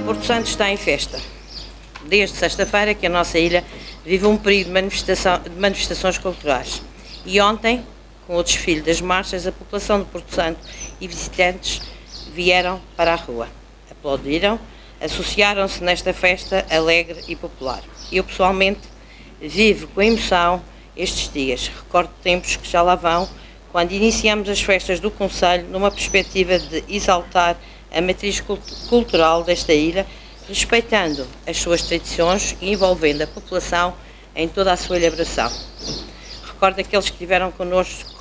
Porto Santo está em festa. Desde sexta-feira que a nossa ilha vive um período de manifestações culturais. E ontem, com o desfile das marchas, a população de Porto Santo e visitantes vieram para a rua. Aplaudiram, associaram-se nesta festa alegre e popular. Eu, pessoalmente, vivo com emoção estes dias. Recordo tempos que já lá vão, quando iniciamos as festas do Conselho numa perspectiva de exaltar a matriz cultural desta ilha, respeitando as suas tradições e envolvendo a população em toda a sua elaboração. Recordo aqueles que estiveram connosco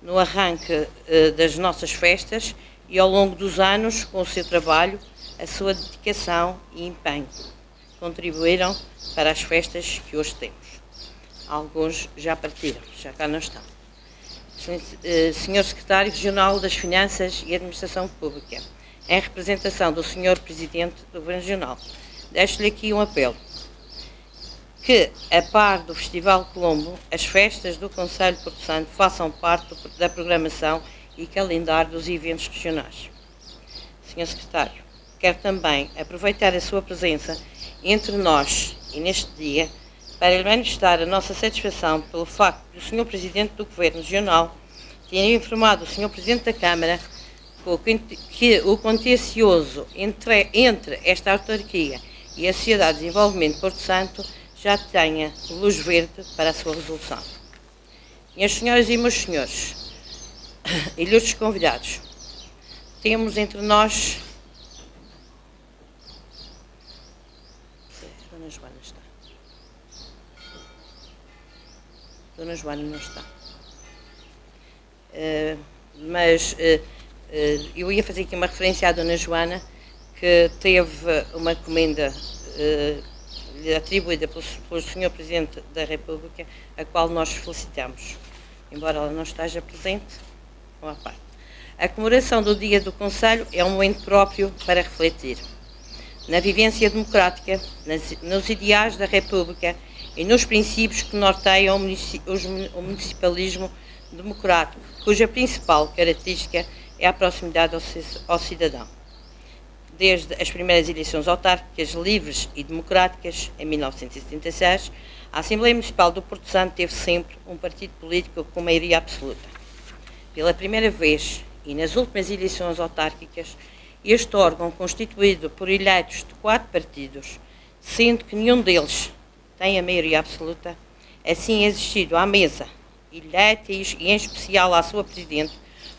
no arranque das nossas festas e ao longo dos anos, com o seu trabalho, a sua dedicação e empenho, contribuíram para as festas que hoje temos. Alguns já partiram, já cá não estão. Senhor Secretário Regional das Finanças e Administração Pública, em representação do Senhor Presidente do Governo Regional, deixo-lhe aqui um apelo, que, a par do Festival Colombo, as festas do Conselho de Porto Santo façam parte da programação e calendário dos eventos regionais. Senhor Secretário, quero também aproveitar a sua presença entre nós e neste dia para lhe manifestar a nossa satisfação pelo facto do Sr. Presidente do Governo Regional ter informado o Sr. Presidente da Câmara que o contencioso entre esta autarquia e a Sociedade de Desenvolvimento de Porto Santo já tenha luz verde para a sua resolução. Minhas senhoras e meus senhores, ilustres convidados, temos entre nós... Dona Joana está. Dona Joana não está. Eu ia fazer aqui uma referência à Dona Joana, que teve uma encomenda atribuída pelo Sr. Presidente da República, a qual nós felicitamos, embora ela não esteja presente, uma parte. A comemoração do Dia do Conselho é um momento próprio para refletir na vivência democrática, nos ideais da República e nos princípios que norteiam o municipalismo democrático, cuja principal característica é a proximidade ao cidadão. Desde as primeiras eleições autárquicas livres e democráticas, em 1976, a Assembleia Municipal do Porto Santo teve sempre um partido político com maioria absoluta. Pela primeira vez, e nas últimas eleições autárquicas, este órgão, constituído por eleitos de 4 partidos, sendo que nenhum deles tem a maioria absoluta, assim existido à mesa, eleita e em especial à sua Presidente,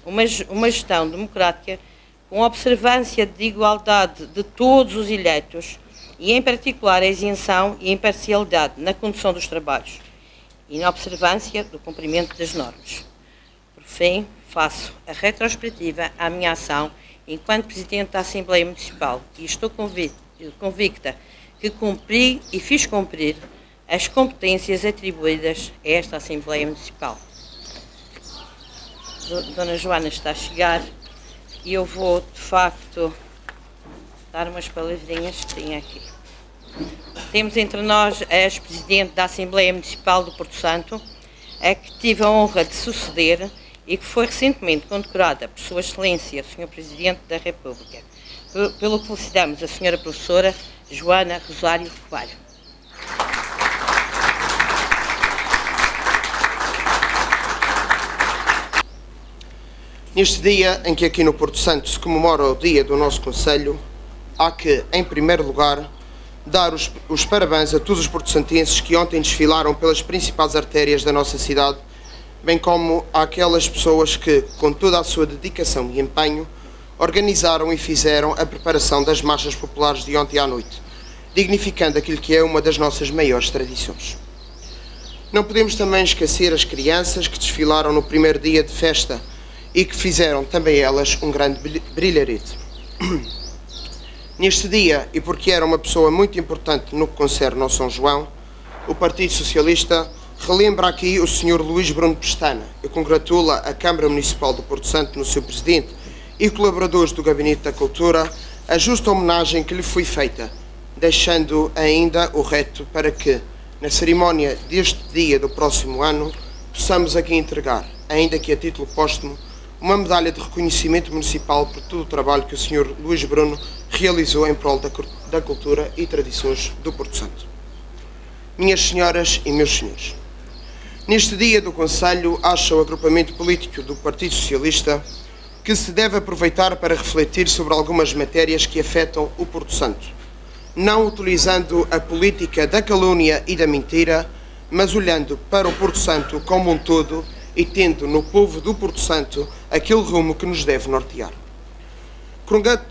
uma gestão democrática com observância de igualdade de todos os eleitos e, em particular, a isenção e imparcialidade na condução dos trabalhos e na observância do cumprimento das normas. Por fim, faço a retrospectiva à minha ação enquanto Presidente da Assembleia Municipal e estou convicta que cumpri e fiz cumprir as competências atribuídas a esta Assembleia Municipal. Dona Joana está a chegar e eu vou, de facto, dar umas palavrinhas que tenho aqui. Temos entre nós a ex-Presidente da Assembleia Municipal do Porto Santo, a que tive a honra de suceder e que foi recentemente condecorada por Sua Excelência, o Sr. Presidente da República, pelo que felicitamos a Sra. Professora Joana Rosário Coelho. Neste dia em que aqui no Porto Santo se comemora o dia do nosso Conselho, há que, em primeiro lugar, dar os parabéns a todos os porto-santenses que ontem desfilaram pelas principais artérias da nossa cidade, bem como àquelas pessoas que, com toda a sua dedicação e empenho, organizaram e fizeram a preparação das marchas populares de ontem à noite, dignificando aquilo que é uma das nossas maiores tradições. Não podemos também esquecer as crianças que desfilaram no primeiro dia de festa e que fizeram também elas um grande brilharete. Neste dia, e porque era uma pessoa muito importante no que concerne ao São João, o Partido Socialista relembra aqui o Sr. Luís Bruno Pestana e congratula a Câmara Municipal do Porto Santo no seu Presidente e colaboradores do Gabinete da Cultura a justa homenagem que lhe foi feita, deixando ainda o reto para que, na cerimónia deste dia do próximo ano, possamos aqui entregar, ainda que a título póstumo, uma medalha de reconhecimento municipal por todo o trabalho que o Sr. Luís Bruno realizou em prol da cultura e tradições do Porto Santo. Minhas senhoras e meus senhores, neste dia do Conselho, acha o agrupamento político do Partido Socialista que se deve aproveitar para refletir sobre algumas matérias que afetam o Porto Santo, não utilizando a política da calúnia e da mentira, mas olhando para o Porto Santo como um todo e tendo no povo do Porto Santo aquele rumo que nos deve nortear.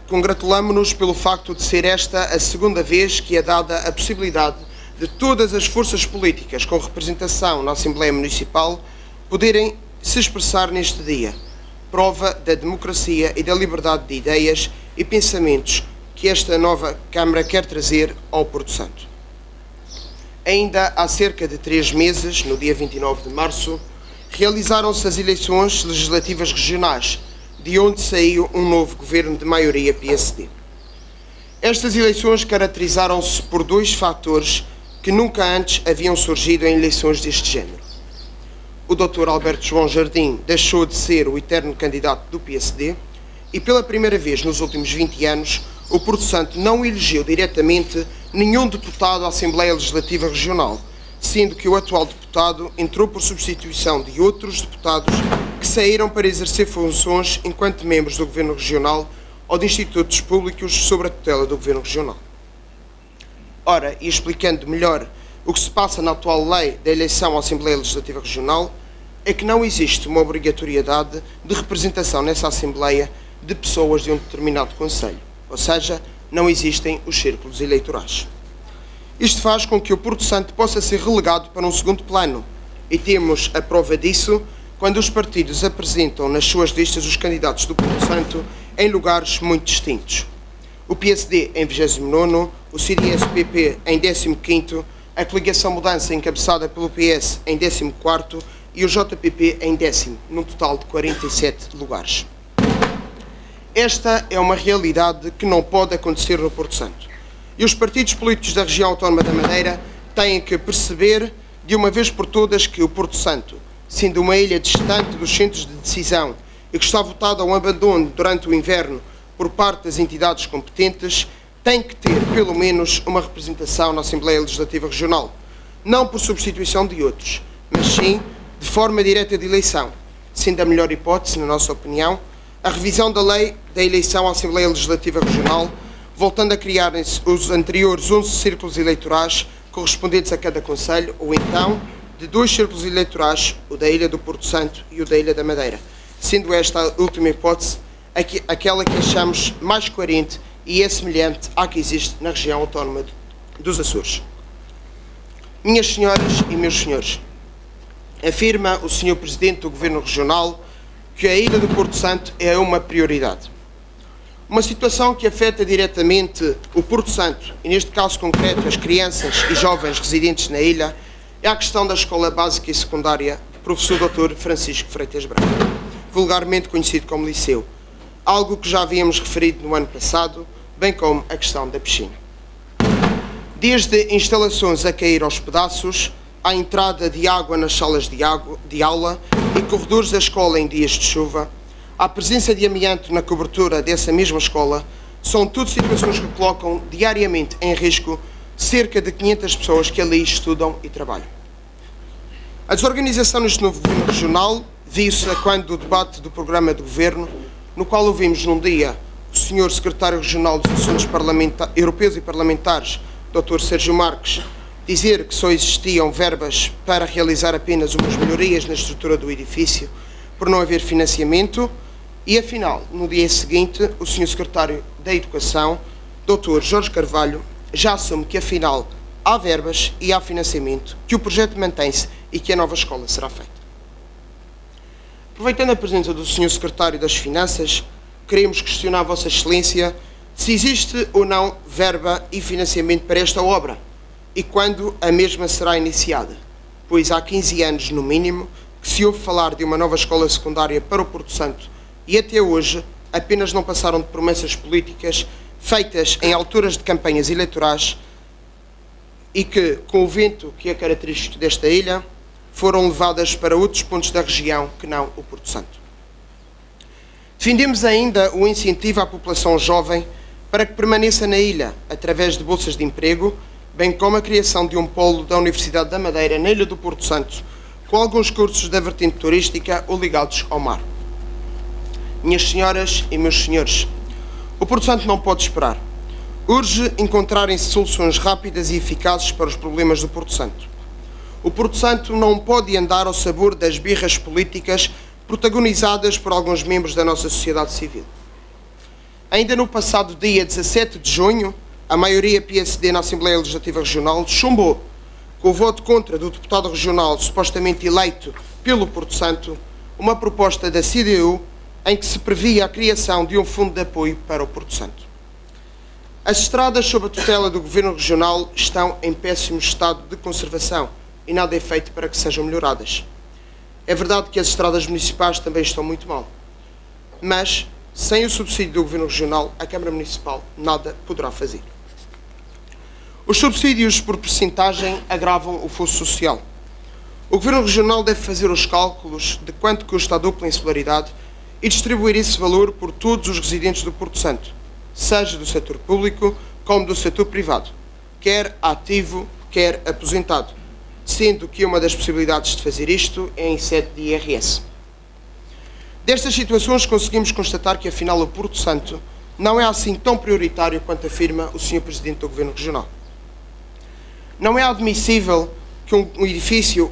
Congratulamo-nos pelo facto de ser esta a segunda vez que é dada a possibilidade de todas as forças políticas com representação na Assembleia Municipal poderem se expressar neste dia, prova da democracia e da liberdade de ideias e pensamentos que esta nova Câmara quer trazer ao Porto Santo. Ainda há cerca de 3 meses, no dia 29 de março, realizaram-se as eleições legislativas regionais, de onde saiu um novo governo de maioria PSD. Estas eleições caracterizaram-se por 2 fatores que nunca antes haviam surgido em eleições deste género. O Dr. Alberto João Jardim deixou de ser o eterno candidato do PSD e, pela primeira vez nos últimos 20 anos, o Porto Santo não elegeu diretamente nenhum deputado à Assembleia Legislativa Regional, sendo que o atual deputado entrou por substituição de outros deputados que saíram para exercer funções enquanto membros do Governo Regional ou de institutos públicos sob a tutela do Governo Regional. Ora, e explicando melhor o que se passa na atual lei da eleição à Assembleia Legislativa Regional, é que não existe uma obrigatoriedade de representação nessa Assembleia de pessoas de um determinado concelho, ou seja, não existem os círculos eleitorais. Isto faz com que o Porto Santo possa ser relegado para um segundo plano, e temos a prova disso quando os partidos apresentam nas suas listas os candidatos do Porto Santo em lugares muito distintos. O PSD em 29º, o CDS-PP em 15º, a coligação Mudança encabeçada pelo PS em 14º e o JPP em 10º, num total de 47 lugares. Esta é uma realidade que não pode acontecer no Porto Santo. E os partidos políticos da região autónoma da Madeira têm que perceber de uma vez por todas que o Porto Santo, sendo uma ilha distante dos centros de decisão e que está votado a um abandono durante o inverno por parte das entidades competentes, tem que ter, pelo menos, uma representação na Assembleia Legislativa Regional, não por substituição de outros, mas sim de forma direta de eleição, sendo a melhor hipótese, na nossa opinião, a revisão da lei da eleição à Assembleia Legislativa Regional, voltando a criarem-se os anteriores 11 círculos eleitorais correspondentes a cada concelho, ou então de 2 círculos eleitorais, o da Ilha do Porto Santo e o da Ilha da Madeira, sendo esta a última hipótese aquela que achamos mais coerente e é semelhante à que existe na região autónoma dos Açores. Minhas senhoras e meus senhores, afirma o Sr. Presidente do Governo Regional que a Ilha do Porto Santo é uma prioridade. Uma situação que afeta diretamente o Porto Santo, e neste caso concreto as crianças e jovens residentes na ilha, é a questão da Escola Básica e Secundária Professor Dr. Francisco Freitas Branco, vulgarmente conhecido como Liceu, algo que já havíamos referido no ano passado, bem como a questão da piscina. Desde instalações a cair aos pedaços, à entrada de água nas salas de aula e corredores da escola em dias de chuva, à presença de amianto na cobertura dessa mesma escola, são tudo situações que colocam diariamente em risco cerca de 500 pessoas que ali estudam e trabalham. A desorganização neste novo governo regional viu-se quando o debate do programa de governo, no qual ouvimos num dia o Sr. Secretário Regional dos Assuntos Europeus e Parlamentares, Dr. Sérgio Marques, dizer que só existiam verbas para realizar apenas umas melhorias na estrutura do edifício, por não haver financiamento, e afinal, no dia seguinte, o Sr. Secretário da Educação, Dr. Jorge Carvalho, já assume que afinal há verbas e há financiamento, que o projeto mantém-se e que a nova escola será feita. Aproveitando a presença do Sr. Secretário das Finanças, queremos questionar a Vossa Excelência se existe ou não verba e financiamento para esta obra e quando a mesma será iniciada, pois há 15 anos, no mínimo, que se ouve falar de uma nova escola secundária para o Porto Santo e até hoje apenas não passaram de promessas políticas feitas em alturas de campanhas eleitorais e que, com o vento que é característico desta ilha, foram levadas para outros pontos da região que não o Porto Santo. Defendemos ainda o incentivo à população jovem para que permaneça na ilha através de bolsas de emprego, bem como a criação de um polo da Universidade da Madeira na Ilha do Porto Santo, com alguns cursos da vertente turística ou ligados ao mar. Minhas senhoras e meus senhores, o Porto Santo não pode esperar. Urge encontrarem-se soluções rápidas e eficazes para os problemas do Porto Santo. O Porto Santo não pode andar ao sabor das birras políticas protagonizadas por alguns membros da nossa sociedade civil. Ainda no passado dia 17 de junho, a maioria PSD na Assembleia Legislativa Regional chumbou, com o voto contra do deputado regional supostamente eleito pelo Porto Santo, uma proposta da CDU em que se previa a criação de um fundo de apoio para o Porto Santo. As estradas sob a tutela do Governo Regional estão em péssimo estado de conservação e nada é feito para que sejam melhoradas. É verdade que as estradas municipais também estão muito mal, mas sem o subsídio do Governo Regional, a Câmara Municipal nada poderá fazer. Os subsídios por percentagem agravam o fosso social. O Governo Regional deve fazer os cálculos de quanto custa a dupla insularidade e distribuir esse valor por todos os residentes do Porto Santo, seja do setor público como do setor privado, quer ativo, quer aposentado, sendo que uma das possibilidades de fazer isto é em sede de IRS. Destas situações conseguimos constatar que afinal o Porto Santo não é assim tão prioritário quanto afirma o Sr. Presidente do Governo Regional. Não é admissível que um edifício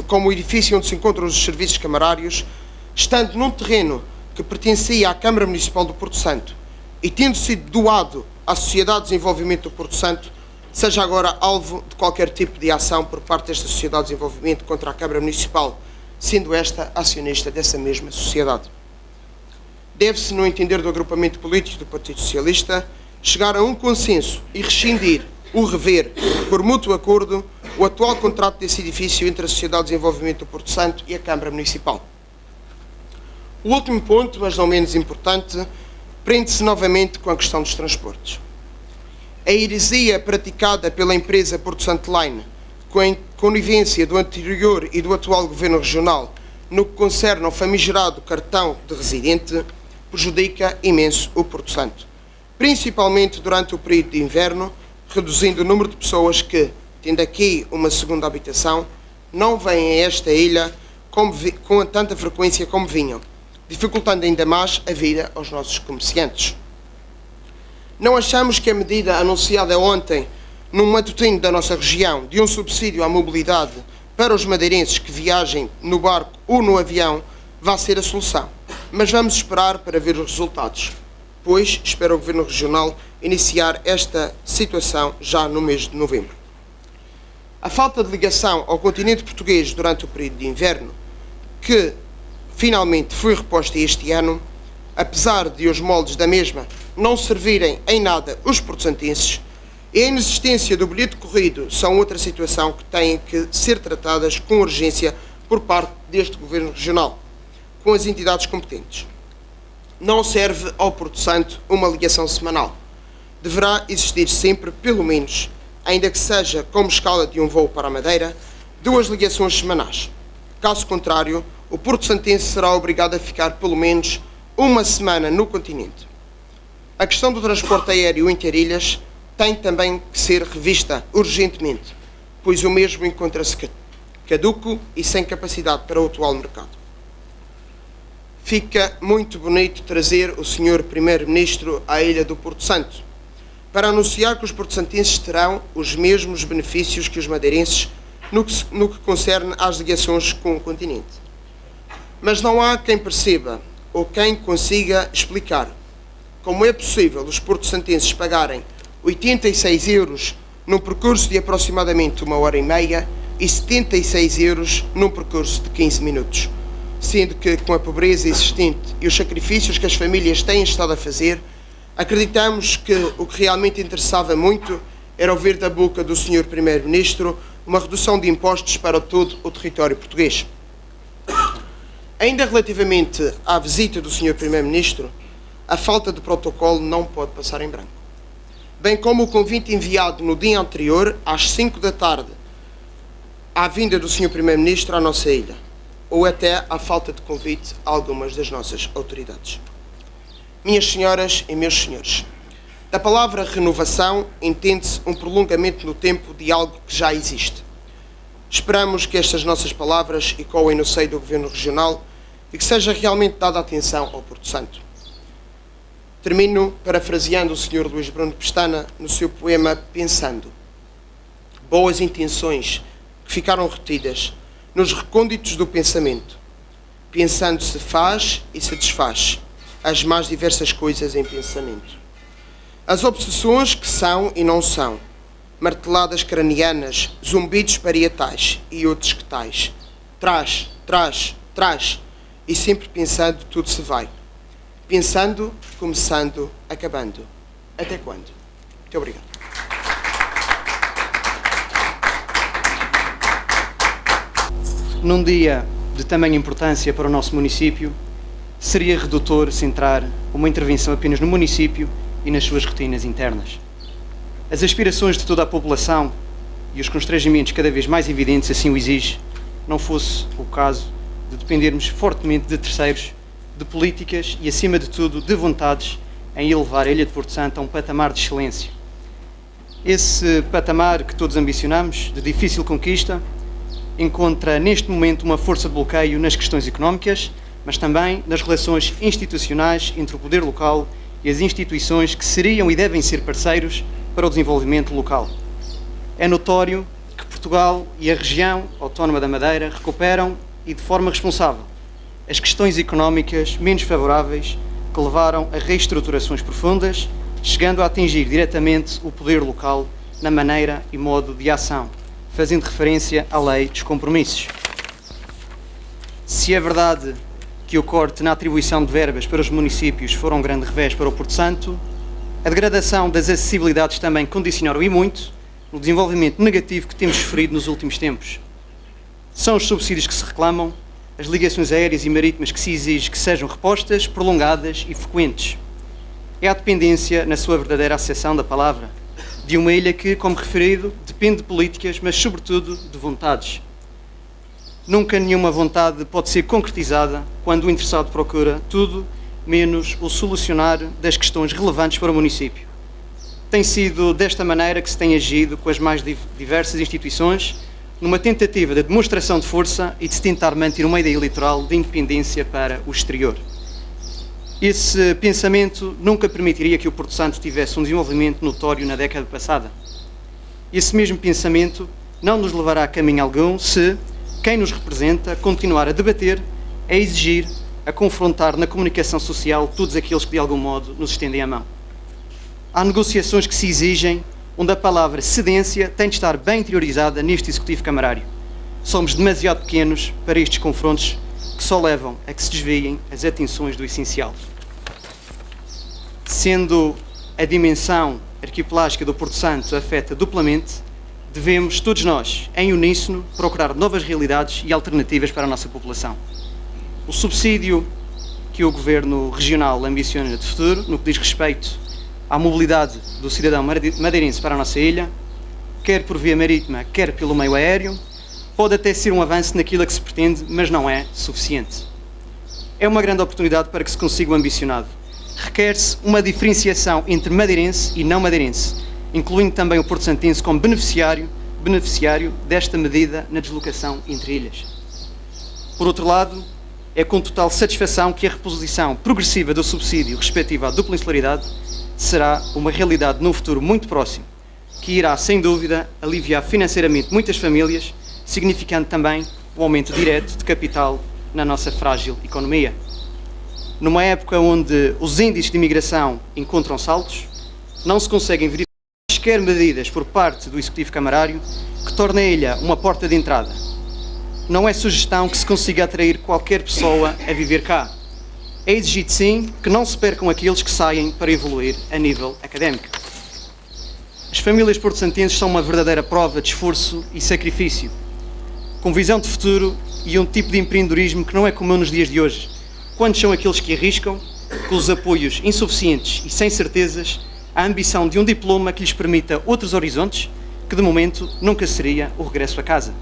como o edifício onde se encontram os serviços camarários, estando num terreno que pertencia à Câmara Municipal do Porto Santo e tendo sido doado à Sociedade de Desenvolvimento do Porto Santo, seja agora alvo de qualquer tipo de ação por parte desta Sociedade de Desenvolvimento contra a Câmara Municipal, sendo esta acionista dessa mesma sociedade. Deve-se, no entender do agrupamento político do Partido Socialista, chegar a um consenso e rescindir ou rever, por mútuo acordo, o atual contrato desse edifício entre a Sociedade de Desenvolvimento do Porto Santo e a Câmara Municipal. O último ponto, mas não menos importante, prende-se novamente com a questão dos transportes. A heresia praticada pela empresa Porto Santo Line, com a conivência do anterior e do atual Governo Regional, no que concerne ao famigerado cartão de residente, prejudica imenso o Porto Santo, principalmente durante o período de inverno, reduzindo o número de pessoas que, tendo aqui uma segunda habitação, não vêm a esta ilha com tanta frequência como vinham, dificultando ainda mais a vida aos nossos comerciantes. Não achamos que a medida anunciada ontem, num matutino da nossa região, de um subsídio à mobilidade para os madeirenses que viajem no barco ou no avião, vá ser a solução. Mas vamos esperar para ver os resultados, pois espera o Governo Regional iniciar esta situação já no mês de novembro. A falta de ligação ao continente português durante o período de inverno, que finalmente foi reposta este ano, apesar de os moldes da mesma não servirem em nada os portosantenses, e a inexistência do bilhete corrido são outra situação que têm que ser tratadas com urgência por parte deste Governo Regional, com as entidades competentes. Não serve ao Porto Santo uma ligação semanal. Deverá existir sempre, pelo menos, ainda que seja como escala de um voo para a Madeira, 2 ligações semanais. Caso contrário, o Porto Santense será obrigado a ficar pelo menos uma semana no continente. A questão do transporte aéreo interilhas tem também que ser revista urgentemente, pois o mesmo encontra-se caduco e sem capacidade para o atual mercado. Fica muito bonito trazer o Sr. Primeiro-Ministro à ilha do Porto Santo, para anunciar que os portosantenses terão os mesmos benefícios que os madeirenses no que concerne às ligações com o continente. Mas não há quem perceba ou quem consiga explicar como é possível os portosantenses pagarem 86 euros num percurso de aproximadamente 1h30 e 76 euros num percurso de 15 minutos, sendo que, com a pobreza existente e os sacrifícios que as famílias têm estado a fazer, acreditamos que o que realmente interessava muito era ouvir da boca do Sr. Primeiro-Ministro uma redução de impostos para todo o território português. Ainda relativamente à visita do Sr. Primeiro-Ministro, a falta de protocolo não pode passar em branco. Bem como o convite enviado no dia anterior, às 5 da tarde, à vinda do Sr. Primeiro-Ministro à nossa ilha, ou até à falta de convite a algumas das nossas autoridades. Minhas senhoras e meus senhores, da palavra renovação entende-se um prolongamento no tempo de algo que já existe. Esperamos que estas nossas palavras ecoem no seio do Governo Regional e que seja realmente dada atenção ao Porto Santo. Termino parafraseando o Sr. Luís Bruno Pestana no seu poema Pensando. Boas intenções que ficaram retidas nos recônditos do pensamento. Pensando se faz e se desfaz as mais diversas coisas em pensamento. As obsessões que são e não são, marteladas cranianas, zumbidos parietais e outros que tais. Traz, traz, traz, e sempre pensando tudo se vai. Pensando, começando, acabando. Até quando? Muito obrigado. Num dia de tamanha importância para o nosso município, seria redutor centrar uma intervenção apenas no município e nas suas rotinas internas. As aspirações de toda a população e os constrangimentos cada vez mais evidentes assim o exigem, não fosse o caso de dependermos fortemente de terceiros, de políticas e, acima de tudo, de vontades em elevar a Ilha de Porto Santo a um patamar de excelência. Esse patamar que todos ambicionamos, de difícil conquista, encontra neste momento uma força de bloqueio nas questões económicas, mas também nas relações institucionais entre o poder local e as instituições que seriam e devem ser parceiros para o desenvolvimento local. É notório que Portugal e a região autónoma da Madeira recuperam, e de forma responsável, as questões económicas menos favoráveis que levaram a reestruturações profundas, chegando a atingir diretamente o poder local na maneira e modo de ação, fazendo referência à lei dos compromissos. Se é verdade que o corte na atribuição de verbas para os municípios foram um grande revés para o Porto Santo, a degradação das acessibilidades também condicionaram e muito o desenvolvimento negativo que temos sofrido nos últimos tempos. São os subsídios que se reclamam, as ligações aéreas e marítimas que se exige que sejam repostas, prolongadas e frequentes. É a dependência, na sua verdadeira acessão da palavra, de uma ilha que, como referido, depende de políticas, mas sobretudo de vontades. Nunca nenhuma vontade pode ser concretizada quando o interessado procura tudo menos o solucionar das questões relevantes para o município. Tem sido desta maneira que se tem agido com as mais diversas instituições, numa tentativa de demonstração de força e de se tentar manter uma ideia eleitoral de independência para o exterior. Esse pensamento nunca permitiria que o Porto Santo tivesse um desenvolvimento notório na década passada. Esse mesmo pensamento não nos levará a caminho algum se quem nos representa continuar a debater, a exigir, a confrontar na comunicação social todos aqueles que de algum modo nos estendem a mão. Há negociações que se exigem onde a palavra cedência tem de estar bem interiorizada neste Executivo Camarário. Somos demasiado pequenos para estes confrontos que só levam a que se desviem as atenções do essencial. Sendo a dimensão arquipelágica do Porto Santo afeta duplamente, devemos todos nós, em uníssono, procurar novas realidades e alternativas para a nossa população. O subsídio que o Governo Regional ambiciona de futuro, no que diz respeito à mobilidade do cidadão madeirense para a nossa ilha, quer por via marítima, quer pelo meio aéreo, pode até ser um avanço naquilo a que se pretende, mas não é suficiente. É uma grande oportunidade para que se consiga o ambicionado. Requer-se uma diferenciação entre madeirense e não madeirense, incluindo também o Porto Santense como beneficiário desta medida na deslocação entre ilhas. Por outro lado, é com total satisfação que a reposição progressiva do subsídio respectiva à dupla insularidade será uma realidade num futuro muito próximo, que irá, sem dúvida, aliviar financeiramente muitas famílias, significando também o aumento direto de capital na nossa frágil economia. Numa época onde os índices de imigração encontram saltos, não se conseguem verificar quaisquer medidas por parte do Executivo Camarário que tornem a ilha uma porta de entrada. Não é sugestão que se consiga atrair qualquer pessoa a viver cá. É exigido, sim, que não se percam aqueles que saem para evoluir a nível académico. As famílias porto-santenses são uma verdadeira prova de esforço e sacrifício, com visão de futuro e um tipo de empreendedorismo que não é comum nos dias de hoje. Quantos são aqueles que arriscam, com os apoios insuficientes e sem certezas, a ambição de um diploma que lhes permita outros horizontes, que de momento nunca seria o regresso a casa.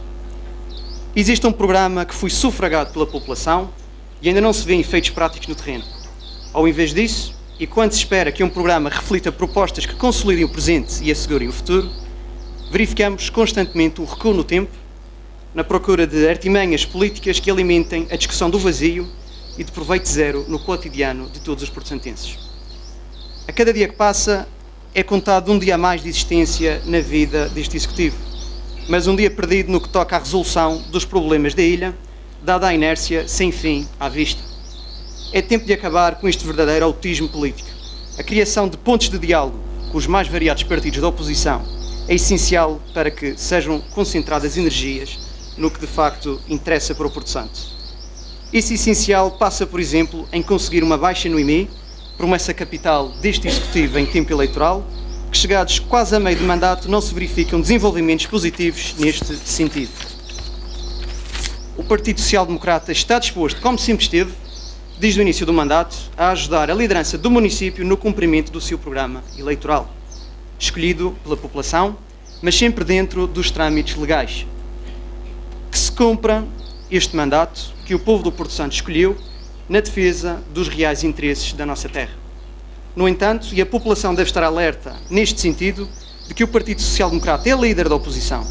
Existe um programa que foi sufragado pela população e ainda não se vê efeitos práticos no terreno. Ao invés disso, e quando se espera que um programa reflita propostas que consolidem o presente e assegurem o futuro, verificamos constantemente o recuo no tempo, na procura de artimanhas políticas que alimentem a discussão do vazio e de proveito zero no cotidiano de todos os porto-santenses. A cada dia que passa é contado um dia a mais de existência na vida deste Executivo, mas um dia perdido no que toca à resolução dos problemas da ilha, dada a inércia sem fim à vista. É tempo de acabar com este verdadeiro autismo político. A criação de pontos de diálogo com os mais variados partidos da oposição é essencial para que sejam concentradas energias no que de facto interessa para o Porto Santo. Esse essencial passa, por exemplo, em conseguir uma baixa no IMI, promessa capital deste Executivo em tempo eleitoral, que chegados quase a meio de mandato não se verificam desenvolvimentos positivos neste sentido. O Partido Social Democrata está disposto, como sempre esteve, desde o início do mandato, a ajudar a liderança do município no cumprimento do seu programa eleitoral, escolhido pela população, mas sempre dentro dos trâmites legais. Que se cumpra este mandato que o povo do Porto Santo escolheu na defesa dos reais interesses da nossa terra. No entanto, e a população deve estar alerta neste sentido, de que o Partido Social Democrata é líder da oposição.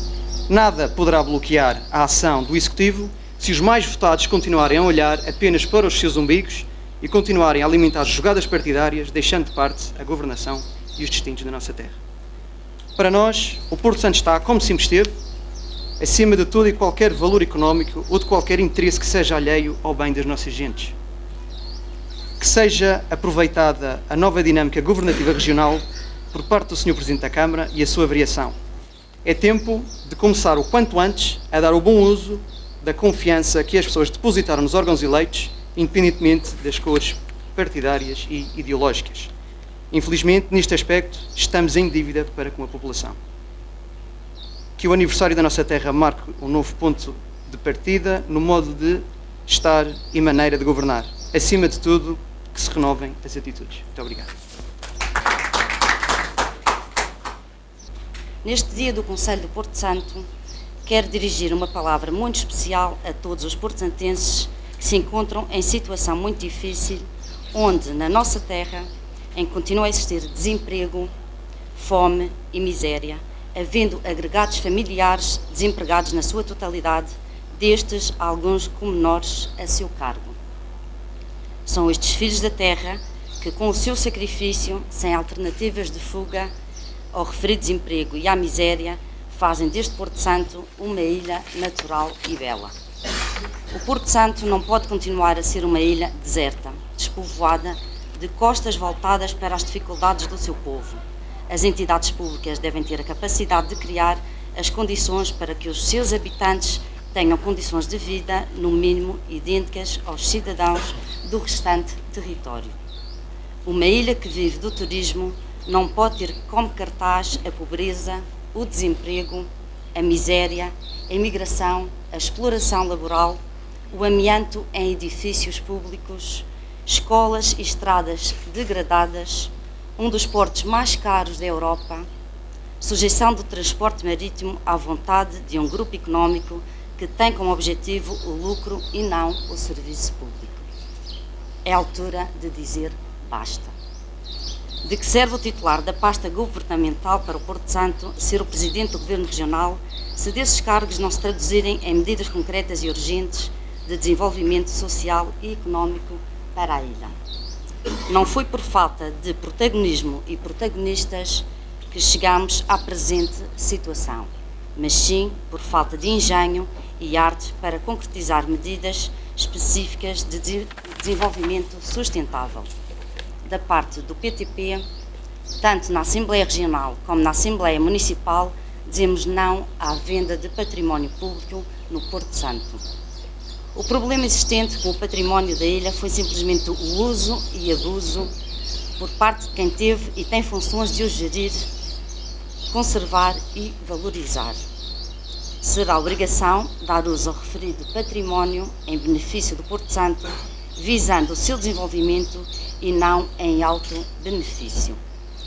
Nada poderá bloquear a ação do Executivo se os mais votados continuarem a olhar apenas para os seus umbigos e continuarem a alimentar jogadas partidárias, deixando de parte a governação e os destinos da nossa terra. Para nós, o Porto Santo está, como sempre esteve, acima de todo e qualquer valor económico ou de qualquer interesse que seja alheio ao bem das nossas gentes. Que seja aproveitada a nova dinâmica governativa regional por parte do Sr. Presidente da Câmara e a sua variação. É tempo de começar o quanto antes a dar o bom uso da confiança que as pessoas depositaram nos órgãos eleitos, independentemente das cores partidárias e ideológicas. Infelizmente, neste aspecto, estamos em dívida para com a população. Que o aniversário da nossa terra marque um novo ponto de partida no modo de estar e maneira de governar. Acima de tudo, que se renovem as atitudes. Muito obrigado. Neste dia do Conselho do Porto Santo, quero dirigir uma palavra muito especial a todos os porto-santenses que se encontram em situação muito difícil, onde, na nossa terra, continua a existir desemprego, fome e miséria, havendo agregados familiares desempregados na sua totalidade, destes alguns com menores a seu cargo. São estes filhos da terra que, com o seu sacrifício, sem alternativas de fuga ao referido desemprego e à miséria, fazem deste Porto Santo uma ilha natural e bela. O Porto Santo não pode continuar a ser uma ilha deserta, despovoada, de costas voltadas para as dificuldades do seu povo. As entidades públicas devem ter a capacidade de criar as condições para que os seus habitantes tenham condições de vida, no mínimo, idênticas aos cidadãos do restante território. Uma ilha que vive do turismo não pode ter como cartaz a pobreza, o desemprego, a miséria, a imigração, a exploração laboral, o amianto em edifícios públicos, escolas e estradas degradadas, um dos portos mais caros da Europa, sujeição do transporte marítimo à vontade de um grupo económico que tem como objetivo o lucro e não o serviço público. É a altura de dizer basta. De que serve o titular da pasta governamental para o Porto Santo ser o Presidente do Governo Regional, se desses cargos não se traduzirem em medidas concretas e urgentes de desenvolvimento social e económico para a ilha? Não foi por falta de protagonismo e protagonistas que chegamos à presente situação, mas sim por falta de engenho e arte para concretizar medidas específicas de desenvolvimento sustentável. Da parte do PTP, tanto na Assembleia Regional como na Assembleia Municipal, dizemos não à venda de património público no Porto Santo. O problema existente com o património da ilha foi simplesmente o uso e abuso por parte de quem teve e tem funções de o gerir, conservar e valorizar. Será obrigação dar uso ao referido património em benefício do Porto Santo, visando o seu desenvolvimento e não em alto benefício,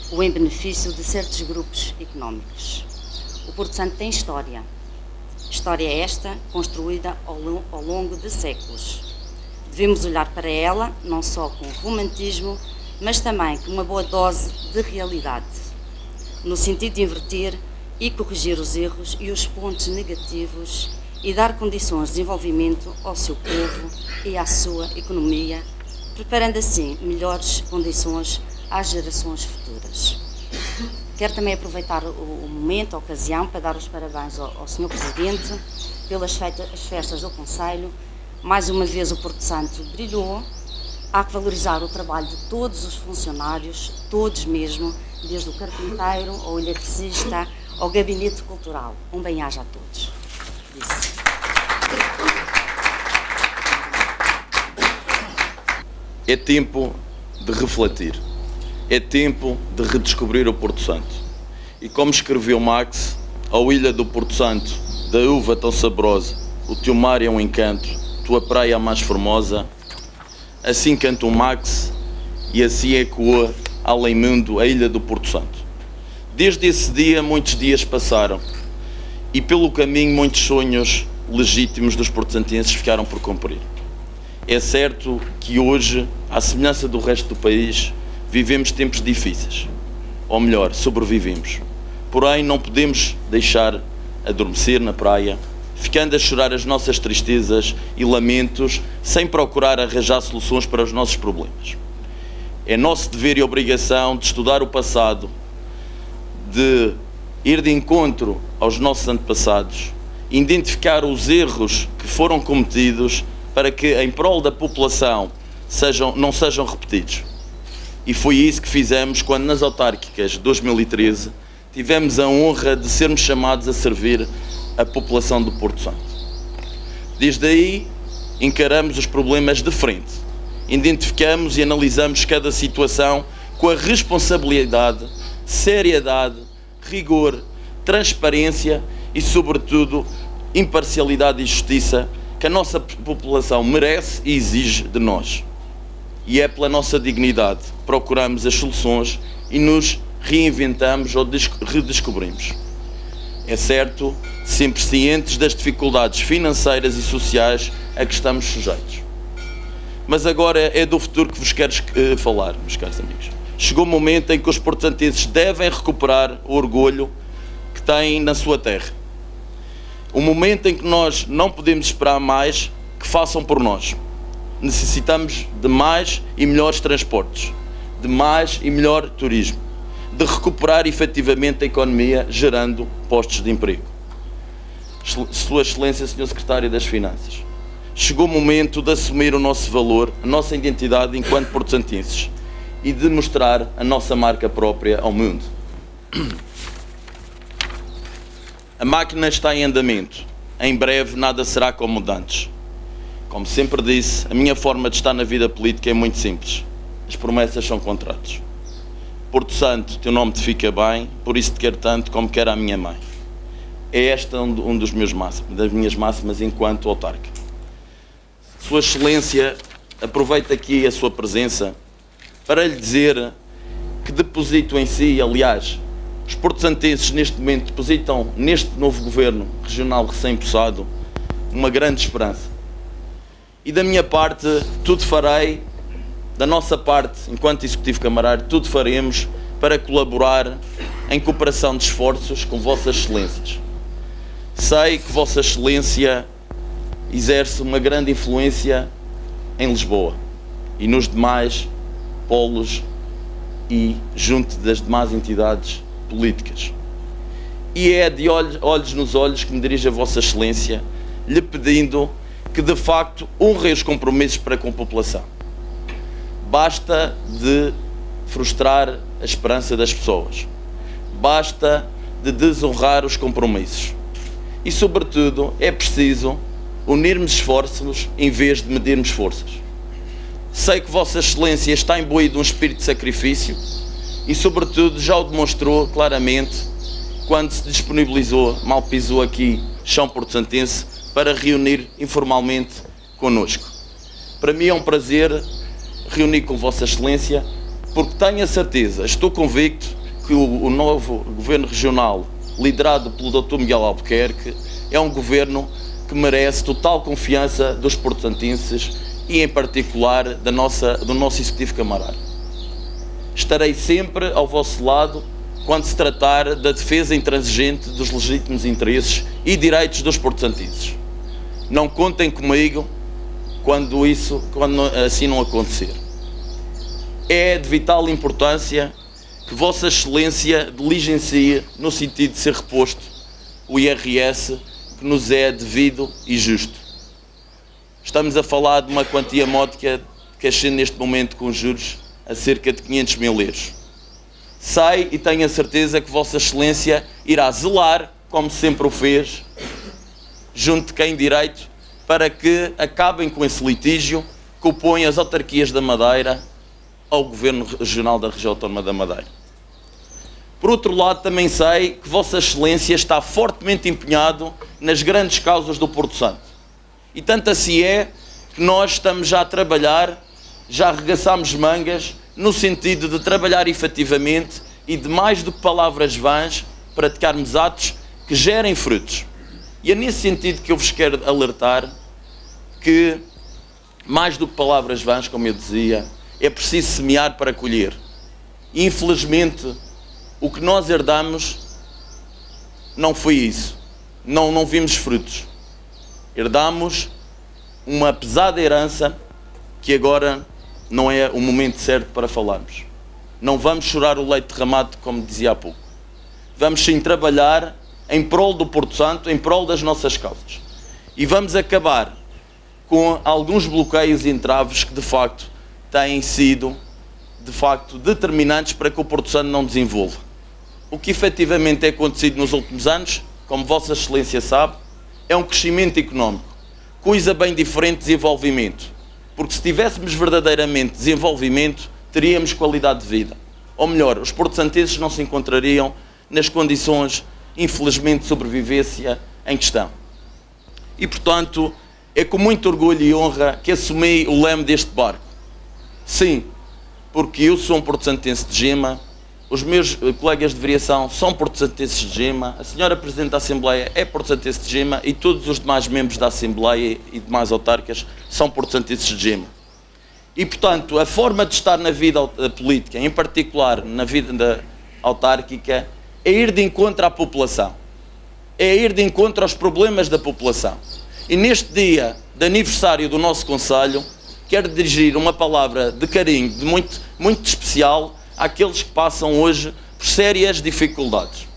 ou em benefício de certos grupos económicos. O Porto Santo tem história, História esta construída ao longo de séculos. Devemos olhar para ela não só com romantismo, mas também com uma boa dose de realidade, no sentido de inverter e corrigir os erros e os pontos negativos e dar condições de desenvolvimento ao seu povo e à sua economia, preparando assim melhores condições às gerações futuras. Quero também aproveitar o momento, a ocasião, para dar os parabéns ao Sr. Presidente pelas festas do Conselho. Mais uma vez o Porto Santo brilhou. Há que valorizar o trabalho de todos os funcionários, todos mesmo, desde o carpinteiro ao eletricista, ao gabinete cultural. Um bem-aja a todos. Isso. É tempo de refletir. É tempo de redescobrir o Porto Santo. E como escreveu Max, ao ilha do Porto Santo, da uva tão saborosa, o teu mar é um encanto, tua praia a mais formosa. Assim canta o Max e assim ecoa além mundo a ilha do Porto Santo. Desde esse dia muitos dias passaram e pelo caminho muitos sonhos legítimos dos portosantenses ficaram por cumprir. É certo que hoje, à semelhança do resto do país, vivemos tempos difíceis, ou melhor, sobrevivemos. Porém, não podemos deixar adormecer na praia, ficando a chorar as nossas tristezas e lamentos, sem procurar arranjar soluções para os nossos problemas. É nosso dever e obrigação de estudar o passado, de ir de encontro aos nossos antepassados, identificar os erros que foram cometidos para que, em prol da população, não sejam repetidos. E foi isso que fizemos quando, nas autárquicas de 2013, tivemos a honra de sermos chamados a servir a população do Porto Santo. Desde aí, encaramos os problemas de frente, identificamos e analisamos cada situação com a responsabilidade, seriedade, rigor, transparência e, sobretudo, imparcialidade e justiça que a nossa população merece e exige de nós. E é pela nossa dignidade que procuramos as soluções e nos reinventamos ou redescobrimos. É certo, sempre cientes das dificuldades financeiras e sociais a que estamos sujeitos. Mas agora é do futuro que vos quero falar, meus caros amigos. Chegou o momento em que os portosantenses devem recuperar o orgulho que têm na sua terra. O momento em que nós não podemos esperar mais que façam por nós. Necessitamos de mais e melhores transportes, de mais e melhor turismo, de recuperar efetivamente a economia, gerando postos de emprego. Sua Excelência, Sr. Secretário das Finanças, chegou o momento de assumir o nosso valor, a nossa identidade enquanto portosantenses e de mostrar a nossa marca própria ao mundo. A máquina está em andamento. Em breve nada será como antes. Como sempre disse, a minha forma de estar na vida política é muito simples. As promessas são contratos. Porto Santo, teu nome te fica bem, por isso te quero tanto como quero a minha mãe. É esta um das minhas máximas enquanto autarca. Sua Excelência, aproveito aqui a sua presença para lhe dizer que deposito em si, aliás, os portosantenses neste momento depositam neste novo governo regional recém-possado uma grande esperança. E da minha parte, tudo farei, da nossa parte, enquanto Executivo Camarário, tudo faremos para colaborar em cooperação de esforços com Vossas Excelências. Sei que Vossa Excelência exerce uma grande influência em Lisboa e nos demais polos e junto das demais entidades políticas. E é de olhos nos olhos que me dirijo a Vossa Excelência, lhe pedindo que de facto honrem os compromissos para com a população. Basta de frustrar a esperança das pessoas. Basta de desonrar os compromissos. E, sobretudo, é preciso unirmos esforços em vez de medirmos forças. Sei que Vossa Excelência está imbuído de um espírito de sacrifício e, sobretudo, já o demonstrou claramente quando se disponibilizou, mal pisou aqui, chão portosantense, para reunir informalmente connosco. Para mim é um prazer reunir com Vossa Excelência, porque tenho a certeza, estou convicto que o novo Governo Regional liderado pelo Dr. Miguel Albuquerque, é um governo que merece total confiança dos porto-santenses e, em particular, do nosso Executivo Camarário. Estarei sempre ao vosso lado quando se tratar da defesa intransigente dos legítimos interesses e direitos dos porto-santenses. Não contem comigo quando assim não acontecer. É de vital importância que Vossa Excelência diligencie no sentido de ser reposto o IRS que nos é devido e justo. Estamos a falar de uma quantia módica que ascende neste momento com juros a cerca de 500 mil euros. Sei e tenho a certeza que Vossa Excelência irá zelar, como sempre o fez, junto de quem direito, para que acabem com esse litígio que opõe as autarquias da Madeira ao Governo Regional da Região Autónoma da Madeira. Por outro lado, também sei que Vossa Excelência está fortemente empenhado nas grandes causas do Porto Santo. E tanto assim é que nós estamos já a trabalhar, já arregaçámos mangas, no sentido de trabalhar efetivamente e de mais do que palavras vãs, praticarmos atos que gerem frutos. E é nesse sentido que eu vos quero alertar que, mais do que palavras vãs, como eu dizia, é preciso semear para colher. E, infelizmente, o que nós herdamos não foi isso. Não vimos frutos. Herdamos uma pesada herança que agora não é o momento certo para falarmos. Não vamos chorar o leite derramado, como dizia há pouco. Vamos sim trabalhar em prol do Porto Santo, em prol das nossas causas. E vamos acabar com alguns bloqueios e entraves que de facto têm sido determinantes para que o Porto Santo não desenvolva. O que efetivamente tem acontecido nos últimos anos, como Vossa Excelência sabe, é um crescimento económico, coisa bem diferente de desenvolvimento. Porque se tivéssemos verdadeiramente desenvolvimento, teríamos qualidade de vida. Ou melhor, os porto-santenses não se encontrariam nas condições, infelizmente, de sobrevivência em questão. E, portanto, é com muito orgulho e honra que assumi o leme deste barco. Sim, porque eu sou um porto-santense de gema, os meus colegas de vereação são porto-santenses de gema, a senhora Presidente da Assembleia é porto-santense de gema e todos os demais membros da Assembleia e demais autárquicas são porto-santenses de gema. E, portanto, a forma de estar na vida política, em particular na vida autárquica, é ir de encontro à população. É ir de encontro aos problemas da população. E neste dia de aniversário do nosso Conselho, quero dirigir uma palavra de carinho, de muito especial, àqueles que passam hoje por sérias dificuldades.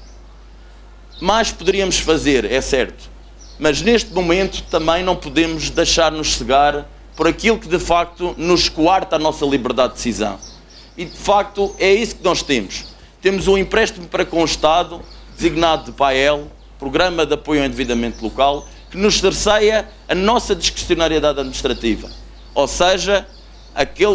Mais poderíamos fazer, é certo, mas neste momento também não podemos deixar-nos cegar por aquilo que de facto nos coarta a nossa liberdade de decisão. E de facto é isso que nós temos. Temos um empréstimo para com o Estado, designado de PAEL, Programa de Apoio ao Endividamento Local, que nos cerceia a nossa discrecionariedade administrativa. Ou seja,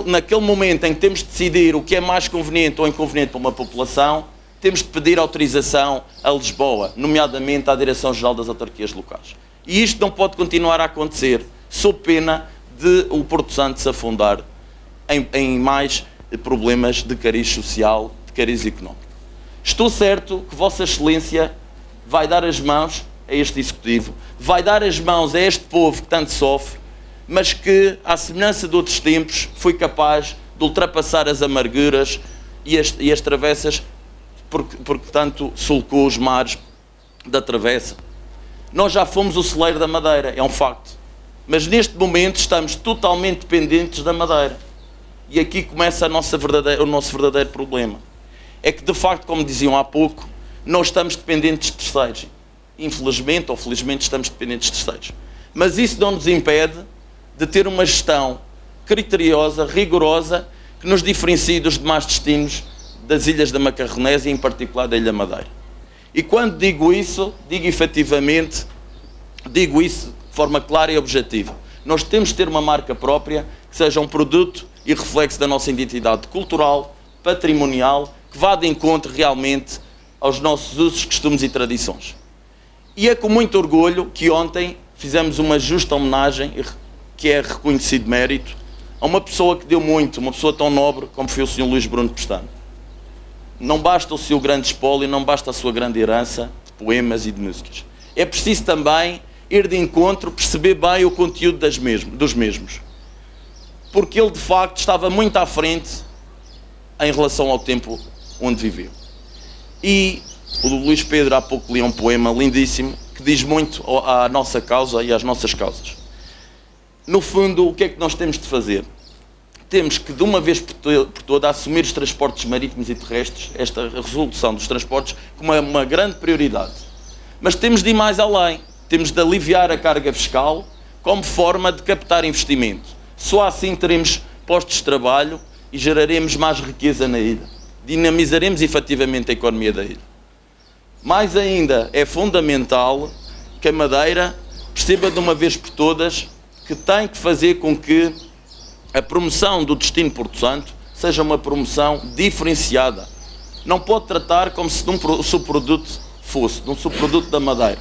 naquele momento em que temos de decidir o que é mais conveniente ou inconveniente para uma população, temos de pedir autorização a Lisboa, nomeadamente à Direção-Geral das Autarquias Locais. E isto não pode continuar a acontecer, sob pena de o Porto Santo se afundar em mais problemas de cariz social, de cariz económico. Estou certo que Vossa Excelência vai dar as mãos a este Executivo, vai dar as mãos a este povo que tanto sofre, mas que, à semelhança de outros tempos, foi capaz de ultrapassar as amarguras e as travessas, porque tanto sulcou os mares da travessa. Nós já fomos o celeiro da Madeira, é um facto. Mas neste momento estamos totalmente dependentes da Madeira. E aqui começa o nosso verdadeiro problema. É que, de facto, como diziam há pouco, nós estamos dependentes de terceiros. Infelizmente ou felizmente estamos dependentes de terceiros. Mas isso não nos impede de ter uma gestão criteriosa, rigorosa, que nos diferencie dos demais destinos das Ilhas da Macarronésia, em particular da Ilha Madeira. E quando digo isso, digo efetivamente, digo isso de forma clara e objetiva. Nós temos de ter uma marca própria que seja um produto e reflexo da nossa identidade cultural, patrimonial, que vá de encontro realmente aos nossos usos, costumes e tradições. E é com muito orgulho que ontem fizemos uma justa homenagem, que é reconhecido mérito, a uma pessoa que deu muito, uma pessoa tão nobre como foi o Sr. Luís Bruno Pestana. Não basta o seu grande espólio, não basta a sua grande herança de poemas e de músicas. É preciso também ir de encontro, perceber bem o conteúdo dos mesmos. Porque ele, de facto, estava muito à frente em relação ao tempo onde viveu. E o Luís Pedro há pouco lia um poema lindíssimo que diz muito à nossa causa e às nossas causas. No fundo, o que é que nós temos de fazer? Temos que, de uma vez por toda, assumir os transportes marítimos e terrestres, esta resolução dos transportes, como uma grande prioridade. Mas temos de ir mais além. Temos de aliviar a carga fiscal como forma de captar investimento. Só assim teremos postos de trabalho e geraremos mais riqueza na ilha. Dinamizaremos efetivamente a economia da ilha. Mais ainda, é fundamental que a Madeira perceba de uma vez por todas que tem que fazer com que a promoção do destino Porto Santo seja uma promoção diferenciada. Não pode tratar como se de um subproduto fosse, de um subproduto da Madeira.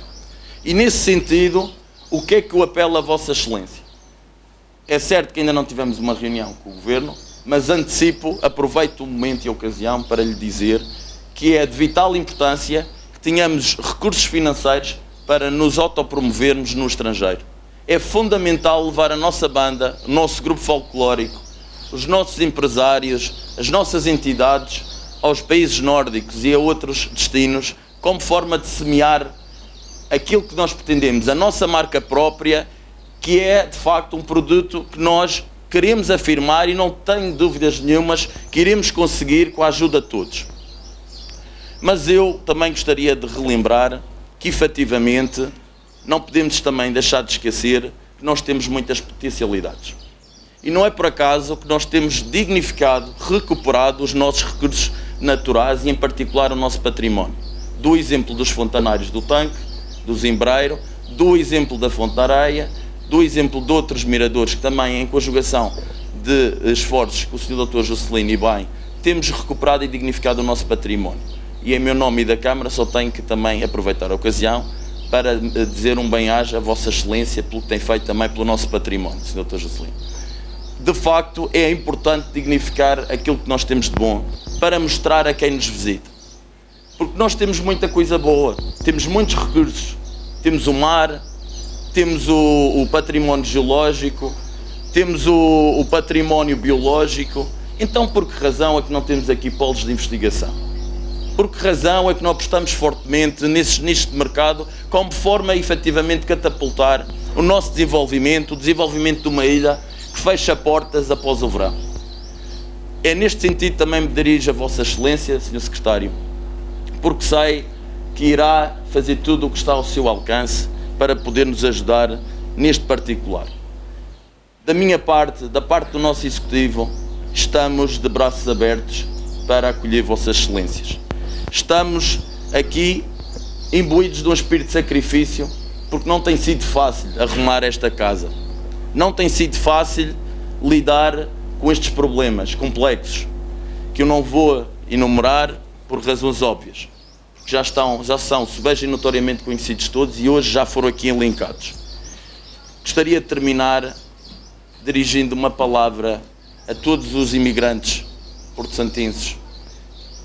E nesse sentido, o que é que eu apelo a Vossa Excelência? É certo que ainda não tivemos uma reunião com o Governo, mas antecipo, aproveito o momento e a ocasião para lhe dizer que é de vital importância que tenhamos recursos financeiros para nos autopromovermos no estrangeiro. É fundamental levar a nossa banda, o nosso grupo folclórico, os nossos empresários, as nossas entidades aos países nórdicos e a outros destinos como forma de semear aquilo que nós pretendemos, a nossa marca própria, que é de facto um produto que nós queremos afirmar e não tenho dúvidas nenhumas que iremos conseguir com a ajuda de todos. Mas eu também gostaria de relembrar que efetivamente não podemos também deixar de esquecer que nós temos muitas potencialidades. E não é por acaso que nós temos dignificado, recuperado os nossos recursos naturais e em particular o nosso património. Do exemplo dos fontanários do Tanque, do Zimbreiro, do exemplo da Fonte da Areia, do exemplo de outros miradores que também em conjugação de esforços que o Sr. Dr. Juscelino e bem, temos recuperado e dignificado o nosso património. E em meu nome e da Câmara só tenho que também aproveitar a ocasião para dizer um bem-aja a Vossa Excelência pelo que tem feito também pelo nosso património, Sr. Dr. Juscelino. De facto, é importante dignificar aquilo que nós temos de bom para mostrar a quem nos visita. Porque nós temos muita coisa boa, temos muitos recursos, temos o mar, temos o património geológico, temos o património biológico. Então, por que razão é que não temos aqui polos de investigação? Por que razão é que não apostamos fortemente nesses nichos de mercado como forma, efetivamente, de catapultar o nosso desenvolvimento, o desenvolvimento de uma ilha que fecha portas após o verão? É neste sentido também me dirijo a Vossa Excelência, Sr. Secretário, porque sei que irá fazer tudo o que está ao seu alcance para poder nos ajudar neste particular. Da minha parte, da parte do nosso Executivo, estamos de braços abertos para acolher Vossas Excelências. Estamos aqui imbuídos de um espírito de sacrifício, porque não tem sido fácil arrumar esta casa. Não tem sido fácil lidar com estes problemas complexos, que eu não vou enumerar por razões óbvias, porque já são bem notoriamente conhecidos todos e hoje já foram aqui elencados. Gostaria de terminar dirigindo uma palavra a todos os imigrantes porto-santenses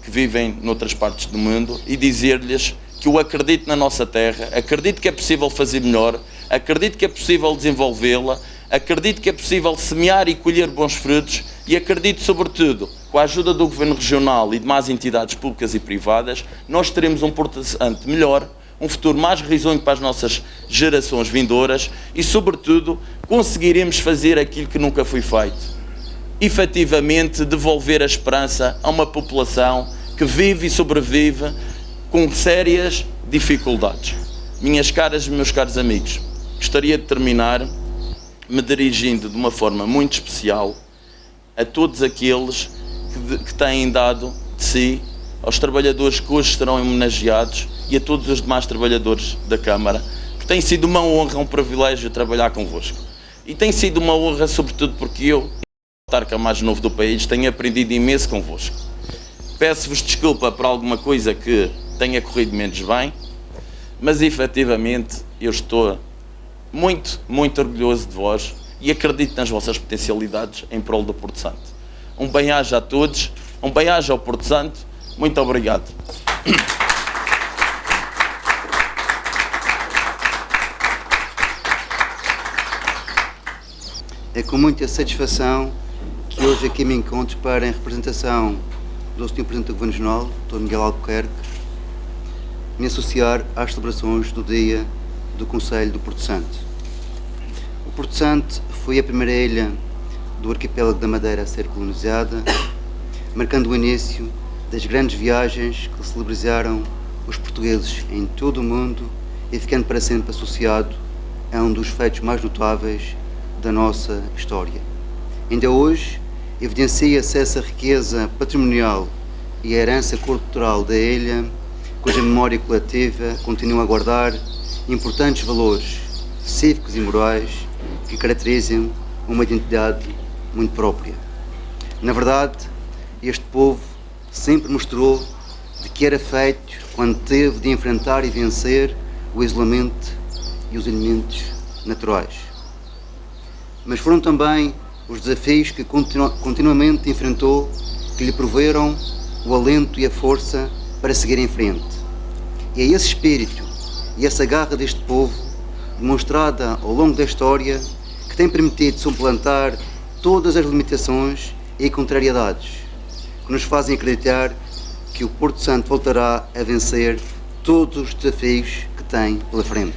que vivem noutras partes do mundo e dizer-lhes que eu acredito na nossa terra, acredito que é possível fazer melhor, acredito que é possível desenvolvê-la, acredito que é possível semear e colher bons frutos e acredito, sobretudo, com a ajuda do Governo Regional e de mais entidades públicas e privadas, nós teremos um Porto Santo melhor, um futuro mais risonho para as nossas gerações vindouras e, sobretudo, conseguiremos fazer aquilo que nunca foi feito. Efetivamente, devolver a esperança a uma população que vive e sobrevive com sérias dificuldades. Minhas caras e meus caros amigos, gostaria de terminar me dirigindo de uma forma muito especial a todos aqueles que têm dado de si, aos trabalhadores que hoje serão homenageados e a todos os demais trabalhadores da Câmara, que tem sido uma honra, um privilégio trabalhar convosco. E tem sido uma honra, sobretudo porque eu, o autarca mais novo do país, tenho aprendido imenso convosco. Peço-vos desculpa por alguma coisa que tenha corrido menos bem, mas efetivamente eu estou muito, muito orgulhoso de vós e acredito nas vossas potencialidades em prol do Porto Santo. Um bem-aja a todos, um bem-aja ao Porto Santo, muito obrigado. É com muita satisfação que hoje aqui me encontro para, em representação do Sr. Presidente do Governo Regional, Dr. Miguel Albuquerque, me associar às celebrações do Dia do Concelho do Porto Santo. O Porto Santo foi a primeira ilha do arquipélago da Madeira a ser colonizada, marcando o início das grandes viagens que celebraram os portugueses em todo o mundo e ficando para sempre associado a um dos feitos mais notáveis da nossa história. Ainda hoje evidencia-se essa riqueza patrimonial e a herança cultural da ilha, cuja memória coletiva continua a guardar importantes valores cívicos e morais que caracterizam uma identidade muito própria. Na verdade, este povo sempre mostrou de que era feito quando teve de enfrentar e vencer o isolamento e os elementos naturais. Mas foram também os desafios que continuamente enfrentou que lhe proveram o alento e a força para seguir em frente. E é esse espírito e essa garra deste povo, demonstrada ao longo da história, que tem permitido suplantar todas as limitações e contrariedades, que nos fazem acreditar que o Porto Santo voltará a vencer todos os desafios que tem pela frente.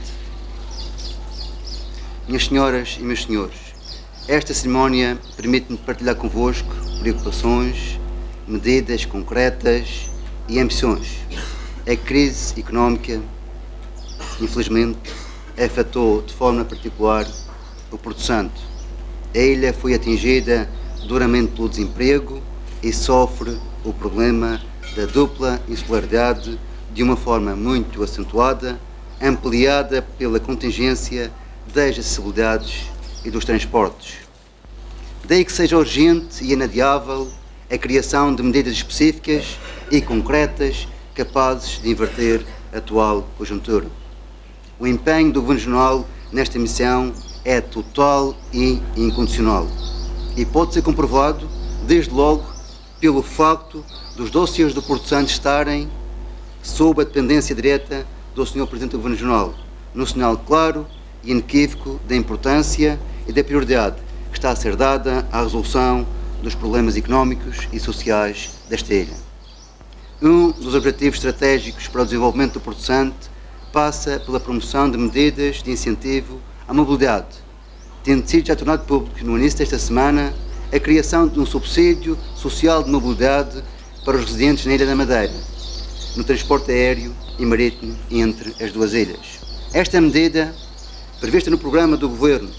Minhas senhoras e meus senhores, esta cerimónia permite-me partilhar convosco preocupações, medidas concretas e ambições. A crise económica, infelizmente, afetou de forma particular o Porto Santo. A ilha foi atingida duramente pelo desemprego e sofre o problema da dupla insularidade de uma forma muito acentuada, ampliada pela contingência das acessibilidades e dos transportes. Daí que seja urgente e inadiável a criação de medidas específicas e concretas capazes de inverter a atual conjuntura. O empenho do Governo Regional nesta missão é total e incondicional e pode ser comprovado, desde logo, pelo facto dos dossiês do Porto Santo estarem sob a dependência direta do Sr. Presidente do Governo Regional, no sinal claro e inequívoco da importância e da prioridade que está a ser dada à resolução dos problemas económicos e sociais desta ilha. Um dos objetivos estratégicos para o desenvolvimento do Porto Santo passa pela promoção de medidas de incentivo à mobilidade, tendo sido já tornado público no início desta semana a criação de um subsídio social de mobilidade para os residentes na Ilha da Madeira, no transporte aéreo e marítimo entre as duas ilhas. Esta medida, prevista no programa do Governo,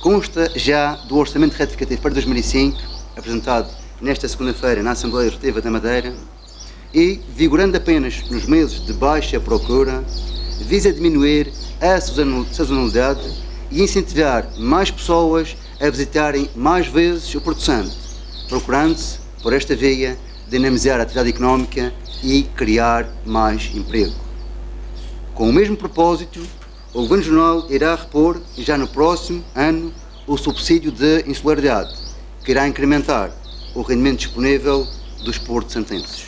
consta já do Orçamento Retificativo para 2005, apresentado nesta segunda-feira na Assembleia Legislativa da Madeira, e, vigorando apenas nos meses de baixa procura, visa diminuir a sazonalidade e incentivar mais pessoas a visitarem mais vezes o Porto Santo, procurando-se, por esta via, dinamizar a atividade económica e criar mais emprego. Com o mesmo propósito, o Governo Regional irá repor, já no próximo ano, o subsídio de insularidade, que irá incrementar o rendimento disponível dos porto-santenses.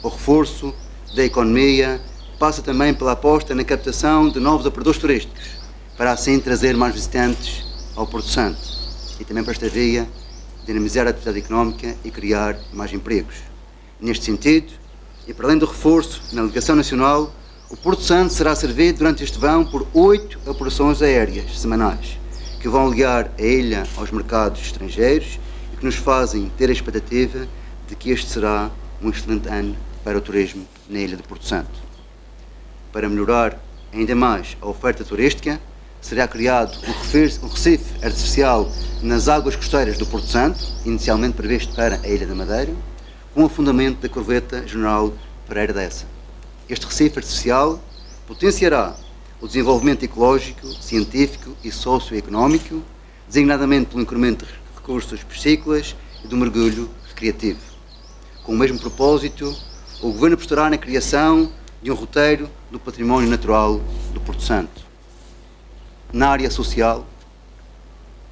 O reforço da economia passa também pela aposta na captação de novos operadores turísticos, para assim trazer mais visitantes ao Porto Santo e também para esta via dinamizar a atividade económica e criar mais empregos. Neste sentido, e para além do reforço na ligação nacional, o Porto Santo será servido durante este verão por 8 operações aéreas semanais, que vão ligar a ilha aos mercados estrangeiros e que nos fazem ter a expectativa de que este será um excelente ano para o turismo na ilha de Porto Santo. Para melhorar ainda mais a oferta turística, será criado um recife artificial nas águas costeiras do Porto Santo, inicialmente previsto para a Ilha da Madeira, com o afundamento da corveta General Pereira Dessa. Este recife artificial potenciará o desenvolvimento ecológico, científico e socioeconómico, designadamente pelo incremento de recursos piscícolas e do mergulho recreativo. Com o mesmo propósito, o Governo apostará na criação de um roteiro do património natural do Porto Santo. Na área social,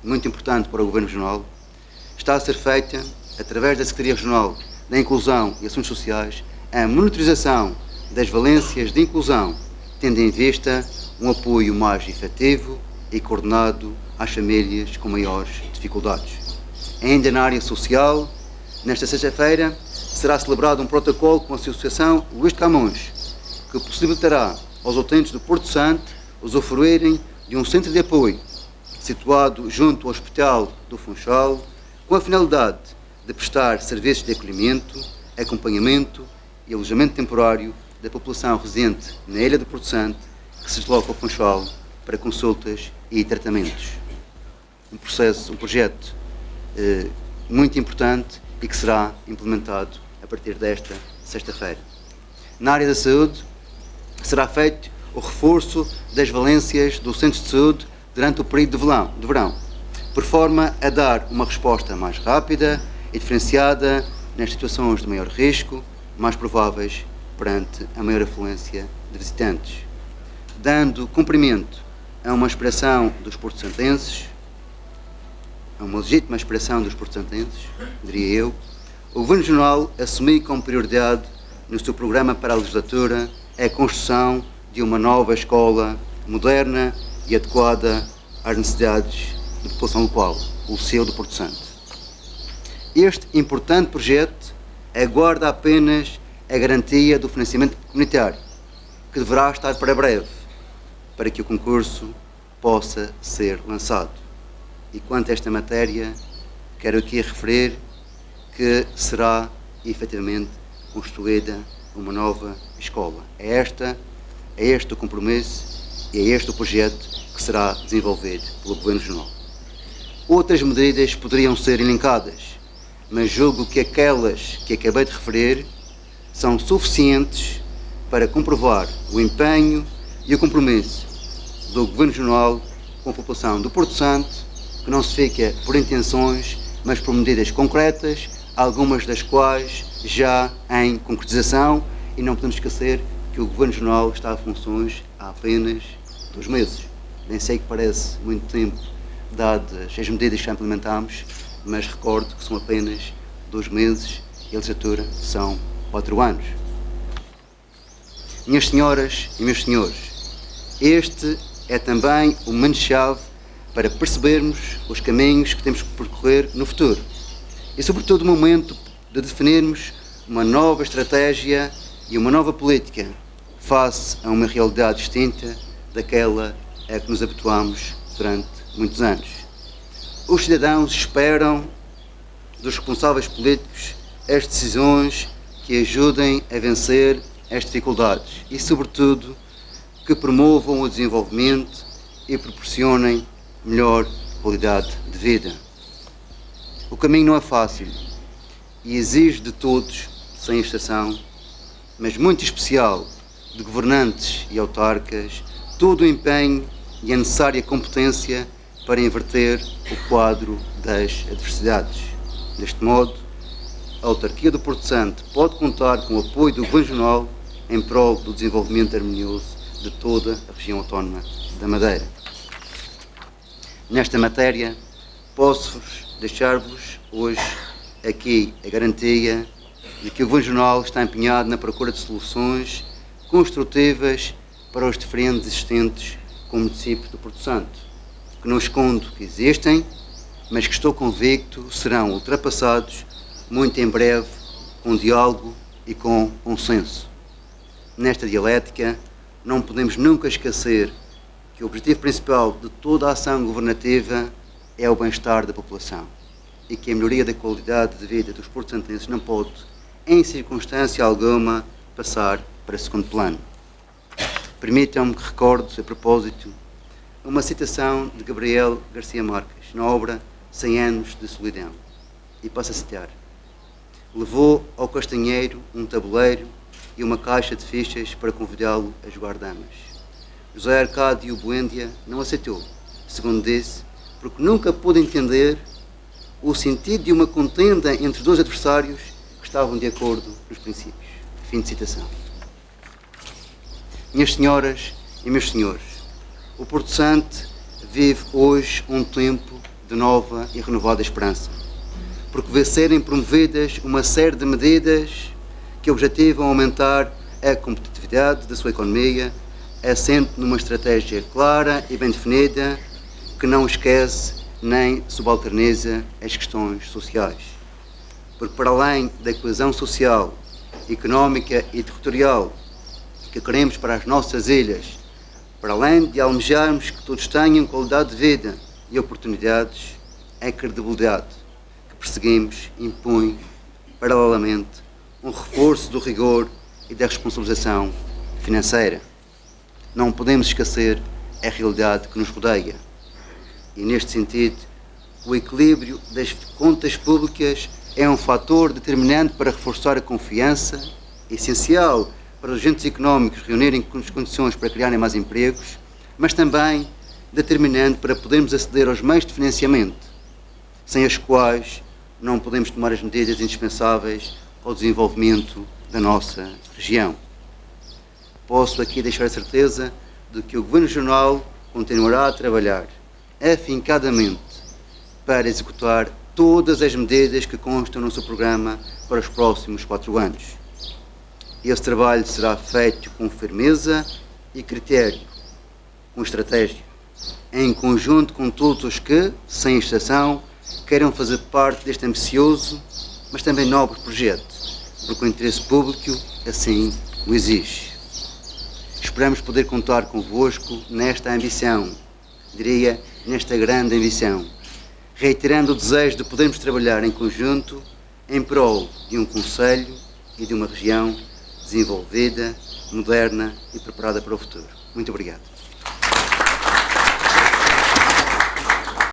muito importante para o Governo Regional, está a ser feita, através da Secretaria Regional da Inclusão e Assuntos Sociais, a monitorização das valências de inclusão, tendo em vista um apoio mais efetivo e coordenado às famílias com maiores dificuldades. Ainda na área social, nesta sexta-feira, será celebrado um protocolo com a Associação Luís de Camões, que possibilitará aos utentes do Porto Santo usufruírem de um centro de apoio situado junto ao Hospital do Funchal, com a finalidade de prestar serviços de acolhimento, acompanhamento e alojamento temporário da população residente na Ilha do Porto Santo, que se desloca ao Funchal para consultas e tratamentos. Um projeto muito importante e que será implementado a partir desta sexta-feira. Na área da saúde, será feito o reforço das valências dos centros de saúde durante o período de verão, por forma a dar uma resposta mais rápida e diferenciada nas situações de maior risco, mais prováveis perante a maior afluência de visitantes. Dando cumprimento a uma aspiração dos porto-santenses, a uma legítima aspiração dos porto-santenses, diria eu, o Governo Regional assumiu como prioridade no seu programa para a legislatura a construção de uma nova escola moderna e adequada às necessidades da população local, o Liceu do Porto Santo. Este importante projeto aguarda apenas a garantia do financiamento comunitário, que deverá estar para breve, para que o concurso possa ser lançado. E quanto a esta matéria, quero aqui referir que será efetivamente construída uma nova escola. É este o compromisso e é este o projeto que será desenvolvido pelo Governo Regional. Outras medidas poderiam ser elencadas, mas julgo que aquelas que acabei de referir são suficientes para comprovar o empenho e o compromisso do Governo Regional com a população do Porto Santo, que não se fica por intenções, mas por medidas concretas, algumas das quais já em concretização, e não podemos esquecer que o Governo Regional está a funções há apenas 2 meses. Nem sei que parece muito tempo, dadas as medidas que já implementámos, mas recordo que são apenas 2 meses e a legislatura são 4 anos. Minhas senhoras e meus senhores, este é também o momento-chave para percebermos os caminhos que temos que percorrer no futuro e, sobretudo, o momento de definirmos uma nova estratégia e uma nova política face a uma realidade distinta daquela a que nos habituámos durante muitos anos. Os cidadãos esperam dos responsáveis políticos as decisões que ajudem a vencer as dificuldades e, sobretudo, que promovam o desenvolvimento e proporcionem melhor qualidade de vida. O caminho não é fácil e exige de todos, sem exceção, mas muito especial de governantes e autarcas, todo o empenho e a necessária competência para inverter o quadro das adversidades. Deste modo, a autarquia do Porto Santo pode contar com o apoio do Governo Regional em prol do desenvolvimento harmonioso de toda a região autónoma da Madeira. Nesta matéria, posso deixar-vos hoje aqui a garantia de que o Governo Regional está empenhado na procura de soluções construtivas para os diferentes existentes com o município do Porto Santo, que não escondo que existem, mas que estou convicto serão ultrapassados muito em breve com diálogo e com consenso. Nesta dialética, não podemos nunca esquecer que o objetivo principal de toda a ação governativa é o bem-estar da população e que a melhoria da qualidade de vida dos porto-santenses não pode, em circunstância alguma, passar para segundo plano. Permitam-me que recorde, a propósito, uma citação de Gabriel Garcia Marques, na obra 100 anos de solidão. E passo a citar: levou ao castanheiro um tabuleiro e uma caixa de fichas para convidá-lo a jogar damas. José Arcádio Buendia não aceitou, segundo disse, porque nunca pôde entender o sentido de uma contenda entre 2 adversários que estavam de acordo nos princípios. Fim de citação. Minhas senhoras e meus senhores, o Porto Santo vive hoje um tempo de nova e renovada esperança, porque vê serem promovidas uma série de medidas que objetivam aumentar a competitividade da sua economia, assente numa estratégia clara e bem definida que não esquece nem subalterniza as questões sociais. Porque para além da coesão social, económica e territorial que queremos para as nossas ilhas, para além de almejarmos que todos tenham qualidade de vida e oportunidades, a credibilidade que perseguimos impõe, paralelamente, um reforço do rigor e da responsabilização financeira. Não podemos esquecer a realidade que nos rodeia. E, neste sentido, o equilíbrio das contas públicas é um fator determinante para reforçar a confiança, essencial para os agentes económicos reunirem as condições para criarem mais empregos, mas também determinante para podermos aceder aos meios de financiamento, sem as quais não podemos tomar as medidas indispensáveis ao desenvolvimento da nossa região. Posso aqui deixar a certeza de que o Governo Regional continuará a trabalhar afincadamente para executar todas as medidas que constam no seu programa para os próximos 4 anos. Esse trabalho será feito com firmeza e critério, com estratégia, em conjunto com todos os que, sem exceção, queiram fazer parte deste ambicioso, mas também nobre projeto, porque o interesse público assim o exige. Esperamos poder contar convosco nesta ambição, diria, nesta grande ambição, reiterando o desejo de podermos trabalhar em conjunto em prol de um concelho e de uma região desenvolvida, moderna e preparada para o futuro. Muito obrigado.